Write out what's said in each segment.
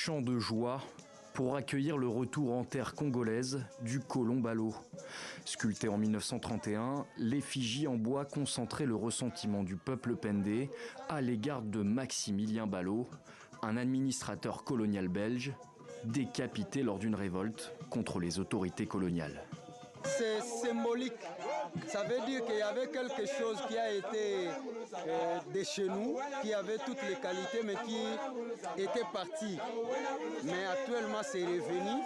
chant de joie pour accueillir le retour en terre congolaise du colon Balo. Sculpté en 1931, l'effigie en bois concentrait le ressentiment du peuple pendé à l'égard de Maximilien Balo, un administrateur colonial belge décapité lors d'une révolte contre les autorités coloniales. C'est symbolique. Ça veut dire qu'il y avait quelque chose qui a été de chez nous, qui avait toutes les qualités, mais qui était parti. Mais actuellement, c'est revenu.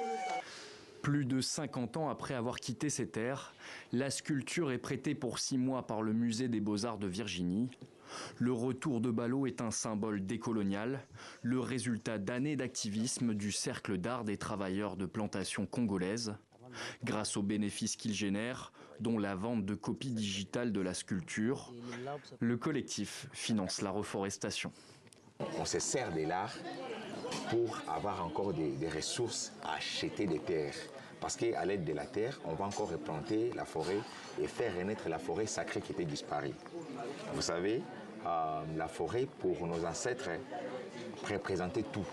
Plus de 50 ans après avoir quitté ces terres, la sculpture est prêtée pour 6 mois par le musée des Beaux-Arts de Virginie. Le retour de Balo est un symbole décolonial, le résultat d'années d'activisme du Cercle d'art des travailleurs de plantations congolaises. Grâce aux bénéfices qu'il génère, dont la vente de copies digitales de la sculpture, le collectif finance la reforestation. On se sert de l'art pour avoir encore des ressources à acheter des terres. Parce qu'à l'aide de la terre, on va encore replanter la forêt et faire renaître la forêt sacrée qui était disparue. Vous savez, la forêt, pour nos ancêtres, représentait tout.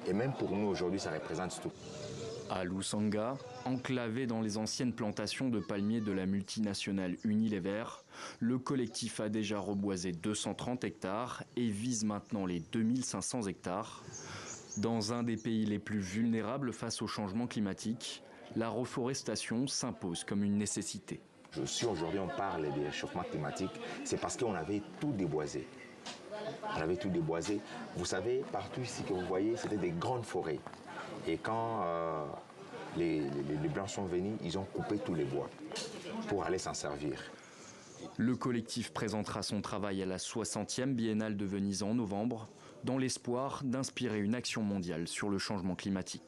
Et même pour nous, aujourd'hui, ça représente tout. À Lusanga, enclavé dans les anciennes plantations de palmiers de la multinationale Unilever, le collectif a déjà reboisé 230 hectares et vise maintenant les 2500 hectares. Dans un des pays les plus vulnérables face au changement climatique, la reforestation s'impose comme une nécessité. Si aujourd'hui on parle du réchauffement climatique, c'est parce qu'on avait tout déboisé. On avait tout déboisé. Vous savez, partout ici que vous voyez, c'était des grandes forêts. Et quand les Blancs sont venus, ils ont coupé tous les bois pour aller s'en servir. Le collectif présentera son travail à la 60e Biennale de Venise en novembre, dans l'espoir d'inspirer une action mondiale sur le changement climatique.